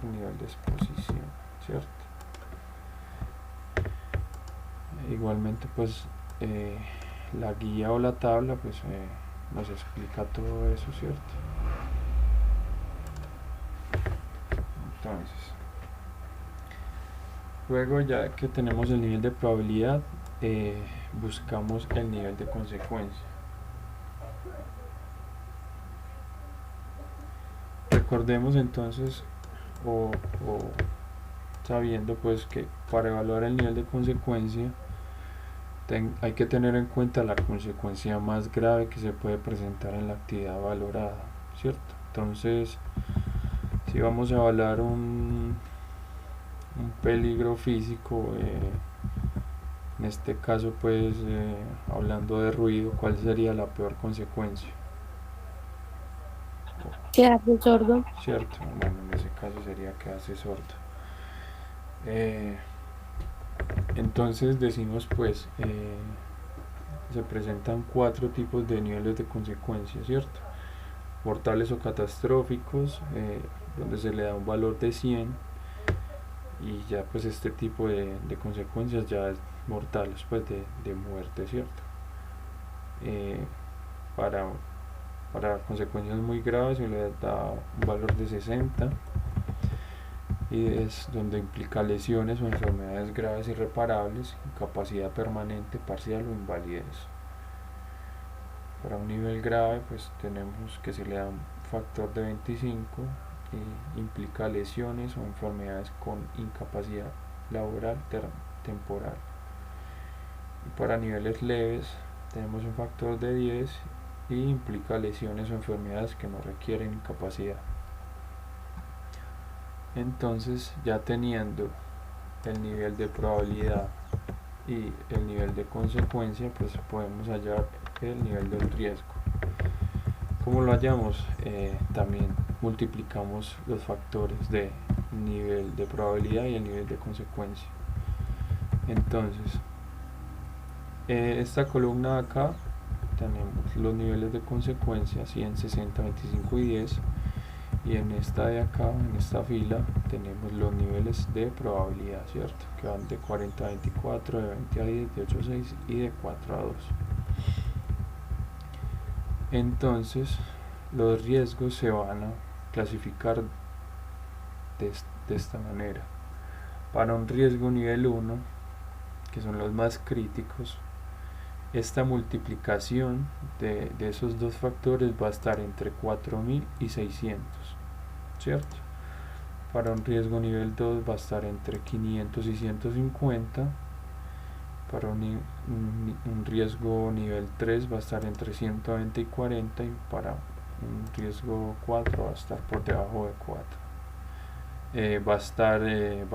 nivel de exposición, ¿cierto? Igualmente pues la guía o la tabla pues nos explica todo eso, ¿cierto? Entonces, luego, ya que tenemos el nivel de probabilidad, buscamos el nivel de consecuencia. Recordemos entonces, o sabiendo pues que para evaluar el nivel de consecuencia hay que tener en cuenta la consecuencia más grave que se puede presentar en la actividad valorada, ¿cierto? Entonces, si vamos a evaluar un peligro físico, en este caso pues hablando de ruido, ¿cuál sería la peor consecuencia? Quedarse sordo. ¿Cierto? Bueno, en ese caso sería quedarse sordo. Entonces decimos pues se presentan 4 tipos de niveles de consecuencia, ¿cierto? Mortales o catastróficos, donde se le da un valor de 100, y ya pues este tipo de consecuencias ya es mortal, después de muerte, ¿cierto? Para consecuencias muy graves se le da un valor de 60, y es donde implica lesiones o enfermedades graves irreparables, incapacidad permanente, parcial o invalidez. Para un nivel grave pues tenemos que se le da un factor de 25 y implica lesiones o enfermedades con incapacidad laboral temporal. Y para niveles leves tenemos un factor de 10 y implica lesiones o enfermedades que no requieren incapacidad. Entonces, ya teniendo el nivel de probabilidad y el nivel de consecuencia, pues podemos hallar el nivel del riesgo. ¿Cómo lo hallamos? También multiplicamos los factores de nivel de probabilidad y el nivel de consecuencia. Entonces, esta columna de acá tenemos los niveles de consecuencia, 100, 60, 25 y 10, y en esta de acá, en esta fila, tenemos los niveles de probabilidad, ¿cierto? Que van de 40 a 24, de 20 a 10, de 8 a 6 y de 4 a 2. Entonces los riesgos se van a clasificar de esta manera. Para un riesgo nivel 1, que son los más críticos, esta multiplicación de esos dos factores va a estar entre 4000 y 600, ¿cierto? Para un riesgo nivel 2 va a estar entre 500 y 150. Para un riesgo nivel 3 va a estar entre 120 y 40, y para un riesgo 4 va a estar por debajo de 4. Va a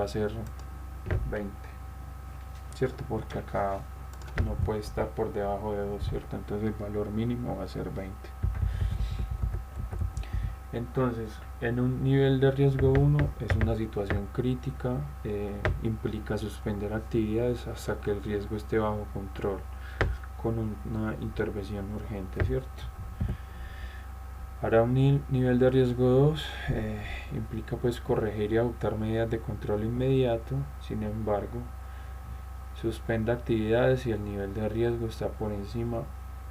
ser 20, ¿cierto? Porque acá no puede estar por debajo de 2, ¿cierto? Entonces el valor mínimo va a ser 20. Entonces, en un nivel de riesgo 1 es una situación crítica, implica suspender actividades hasta que el riesgo esté bajo control, con una intervención urgente, ¿cierto? Para un nivel de riesgo 2 implica pues corregir y adoptar medidas de control inmediato. Sin embargo, suspenda actividades si el nivel de riesgo está por encima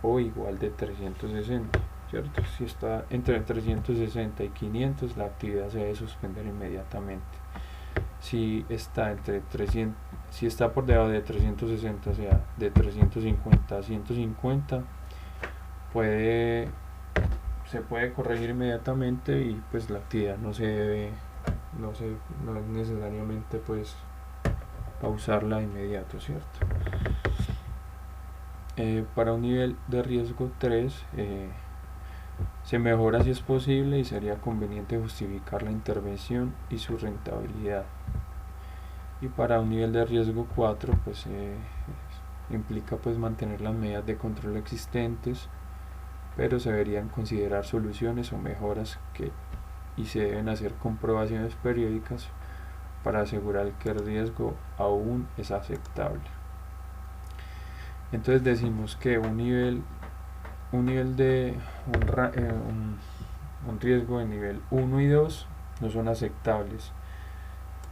o igual de 360, ¿cierto? Si está entre 360 y 500, la actividad se debe suspender inmediatamente. Si está por debajo de 360, o sea, de 350 a 150, se puede corregir inmediatamente, y pues la actividad no es necesariamente pues pausarla de inmediato, ¿cierto? Para un nivel de riesgo 3 se mejora si es posible, y sería conveniente justificar la intervención y su rentabilidad. Y para un nivel de riesgo 4 pues implica pues mantener las medidas de control existentes, pero se deberían considerar soluciones o mejoras y se deben hacer comprobaciones periódicas para asegurar que el riesgo aún es aceptable. Entonces decimos que un riesgo de nivel 1 y 2 no son aceptables.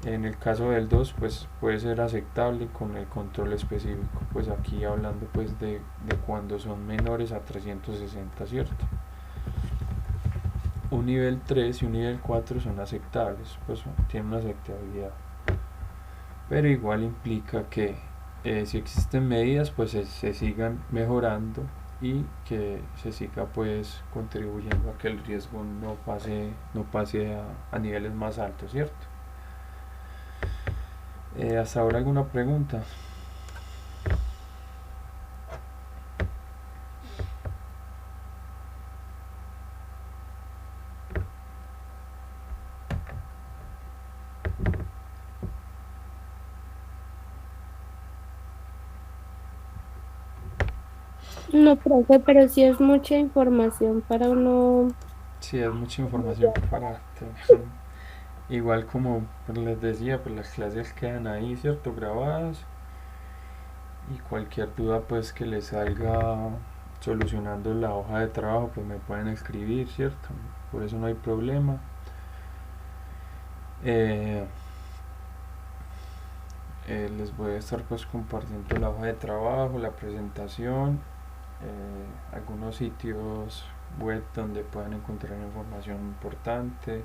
En el caso del 2 pues puede ser aceptable con el control específico, pues aquí hablando pues de cuando son menores a 360, ¿cierto? Un nivel 3 y un nivel 4 son aceptables, pues tienen una aceptabilidad, pero igual implica que si existen medidas pues se sigan mejorando, y que se siga pues contribuyendo a que el riesgo no pase a niveles más altos, ¿cierto? ¿Hasta ahora alguna pregunta? No, profe, pero sí es mucha información para uno. Sí, es mucha información para tener. Igual como pues, les decía, pues las clases quedan ahí, ¿cierto? Grabadas, y cualquier duda pues que les salga solucionando la hoja de trabajo pues me pueden escribir, ¿cierto? Por eso no hay problema. Les voy a estar pues compartiendo la hoja de trabajo, la presentación, algunos sitios web donde puedan encontrar información importante.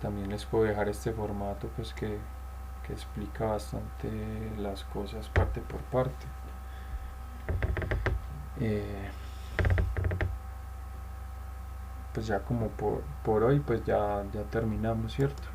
También les puedo dejar este formato pues que explica bastante las cosas parte por parte. Pues ya como por hoy pues ya terminamos, ¿cierto?